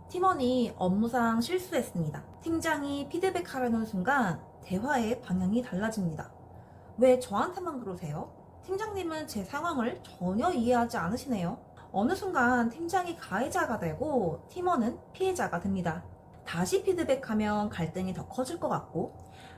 팀원이 업무상 실수했습니다. 팀장이 피드백하려는 순간 대화의 방향이 달라집니다. 왜 저한테만 그러세요? 팀장님은 제 상황을 전혀 이해하지 않으시네요. 어느 순간 팀장이 가해자가 되고 팀원은 피해자가 됩니다. 다시 피드백하면 갈등이 더 커질 것 같고,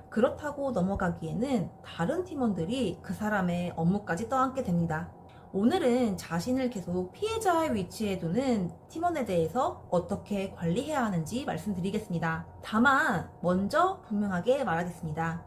그렇다고 넘어가기에는 다른 팀원들이 그 사람의 업무까지 떠안게 됩니다. 오늘은 자신을 계속 피해자의 위치에 두는 팀원에 대해서 어떻게 관리해야 하는지 말씀드리겠습니다. 다만 먼저 분명하게 말하겠습니다.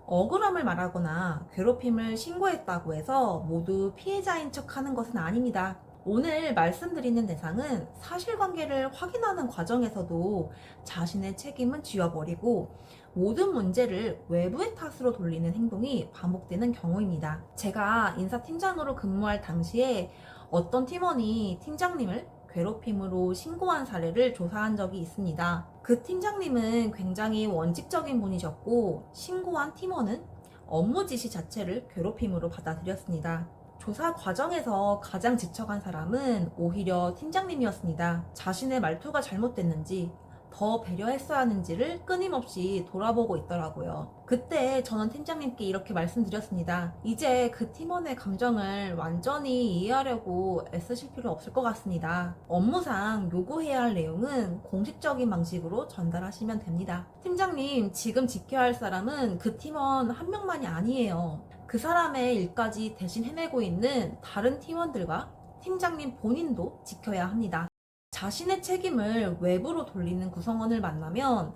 억울함을 말하거나 괴롭힘을 신고했다고 해서 모두 피해자인 척 하는 것은 아닙니다. 오늘 말씀드리는 대상은 사실관계를 확인하는 과정에서도 자신의 책임은 지워버리고 모든 문제를 외부의 탓으로 돌리는 행동이 반복되는 경우입니다. 제가 인사팀장으로 근무할 당시에 어떤 팀원이 팀장님을 괴롭힘으로 신고한 사례를 조사한 적이 있습니다. 그 팀장님은 굉장히 원칙적인 분이셨고, 신고한 팀원은 업무 지시 자체를 괴롭힘으로 받아들였습니다. 조사 과정에서 가장 지쳐간 사람은 오히려 팀장님이었습니다. 자신의 말투가 잘못됐는지, 더 배려했어야 하는지를 끊임없이 돌아보고 있더라고요. 그때 저는 팀장님께 이렇게 말씀드렸습니다. 이제 그 팀원의 감정을 완전히 이해하려고 애쓰실 필요 없을 것 같습니다. 업무상 요구해야 할 내용은 공식적인 방식으로 전달하시면 됩니다. 팀장님, 지금 지켜야 할 사람은 그 팀원 한 명만이 아니에요. 그 사람의 일까지 대신 해내고 있는 다른 팀원들과 팀장님 본인도 지켜야 합니다. 자신의 책임을 외부로 돌리는 구성원을 만나면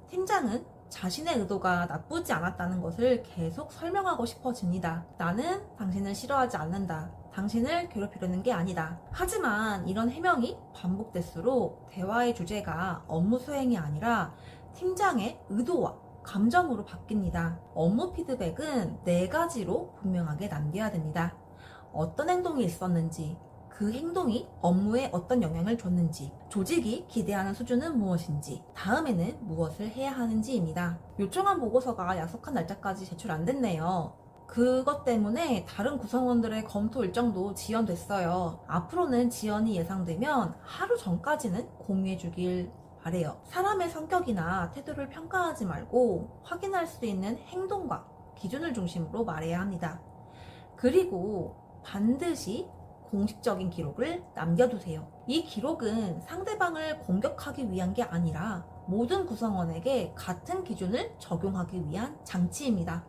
팀장은 자신의 의도가 나쁘지 않았다는 것을 계속 설명하고 싶어집니다. 나는 당신을 싫어하지 않는다. 당신을 괴롭히려는 게 아니다. 하지만 이런 해명이 반복될수록 대화의 주제가 업무 수행이 아니라 팀장의 의도와 감정으로 바뀝니다. 업무 피드백은 4가지로 분명하게 남겨야 됩니다. 어떤 행동이 있었는지, 그 행동이 업무에 어떤 영향을 줬는지, 조직이 기대하는 수준은 무엇인지, 다음에는 무엇을 해야 하는지입니다. 요청한 보고서가 약속한 날짜까지 제출 안 됐네요. 그것 때문에 다른 구성원들의 검토 일정도 지연됐어요. 앞으로는 지연이 예상되면 하루 전까지는 공유해 주길 바래요. 사람의 성격이나 태도를 평가하지 말고 확인할 수 있는 행동과 기준을 중심으로 말해야 합니다. 그리고 반드시 공식적인 기록을 남겨두세요. 이 기록은 상대방을 공격하기 위한 게 아니라 모든 구성원에게 같은 기준을 적용하기 위한 장치입니다.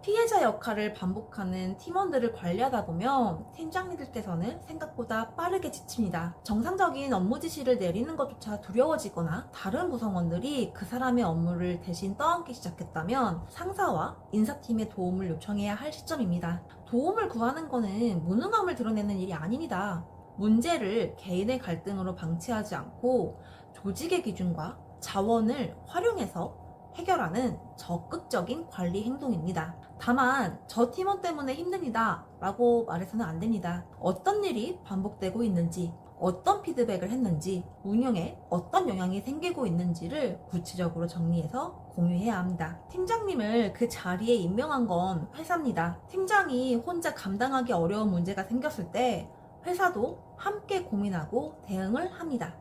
피해자 역할을 반복하는 팀원들을 관리하다 보면 팀장님들께서는 생각보다 빠르게 지칩니다. 정상적인 업무 지시를 내리는 것조차 두려워지거나 다른 구성원들이 그 사람의 업무를 대신 떠안기 시작했다면 상사와 인사팀의 도움을 요청해야 할 시점입니다. 도움을 구하는 것은 무능함을 드러내는 일이 아닙니다. 문제를 개인의 갈등으로 방치하지 않고 조직의 기준과 자원을 활용해서 해결하는 적극적인 관리 행동입니다. 다만 저 팀원 때문에 힘듭니다 라고 말해서는 안 됩니다. 어떤 일이 반복되고 있는지, 어떤 피드백을 했는지, 운영에 어떤 영향이 생기고 있는지를 구체적으로 정리해서 공유해야 합니다. 팀장님을 그 자리에 임명한 건 회사입니다. 팀장이 혼자 감당하기 어려운 문제가 생겼을 때 회사도 함께 고민하고 대응을 합니다.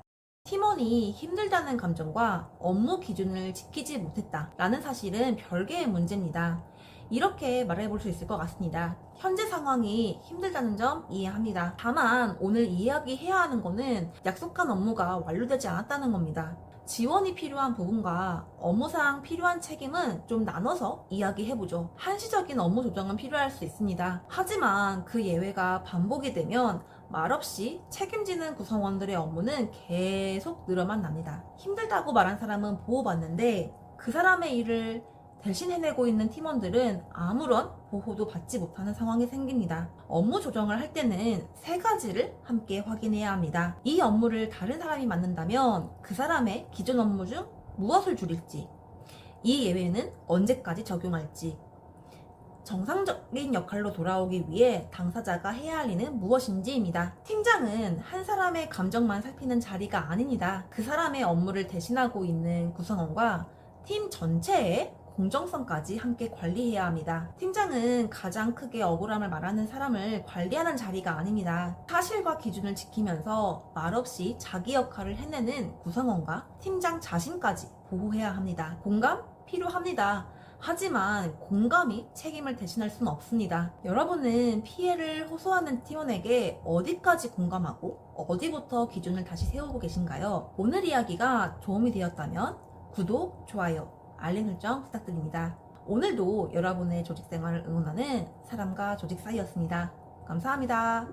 팀원이 힘들다는 감정과 업무 기준을 지키지 못했다라는 사실은 별개의 문제입니다. 이렇게 말해볼 수 있을 것 같습니다. 현재 상황이 힘들다는 점 이해합니다. 다만 오늘 이야기해야 하는 거는 약속한 업무가 완료되지 않았다는 겁니다. 지원이 필요한 부분과 업무상 필요한 책임은 좀 나눠서 이야기해보죠. 한시적인 업무 조정은 필요할 수 있습니다. 하지만 그 예외가 반복이 되면 말없이 책임지는 구성원들의 업무는 계속 늘어만 납니다. 힘들다고 말한 사람은 보호받는데 그 사람의 일을 대신 해내고 있는 팀원들은 아무런 보호도 받지 못하는 상황이 생깁니다. 업무 조정을 할 때는 3가지를 함께 확인해야 합니다. 이 업무를 다른 사람이 맡는다면 그 사람의 기존 업무 중 무엇을 줄일지, 이 예외는 언제까지 적용할지, 정상적인 역할로 돌아오기 위해 당사자가 해야 할 일은 무엇인지입니다. 팀장은 한 사람의 감정만 살피는 자리가 아닙니다. 그 사람의 업무를 대신하고 있는 구성원과 팀 전체의 공정성까지 함께 관리해야 합니다. 팀장은 가장 크게 억울함을 말하는 사람을 관리하는 자리가 아닙니다. 사실과 기준을 지키면서 말없이 자기 역할을 해내는 구성원과 팀장 자신까지 보호해야 합니다. 공감? 필요합니다. 하지만 공감이 책임을 대신할 수는 없습니다. 여러분은 피해를 호소하는 팀원에게 어디까지 공감하고 어디부터 기준을 다시 세우고 계신가요? 오늘 이야기가 도움이 되었다면 구독, 좋아요, 알림 설정 부탁드립니다. 오늘도 여러분의 조직 생활을 응원하는 사람과 조직 사이였습니다. 감사합니다.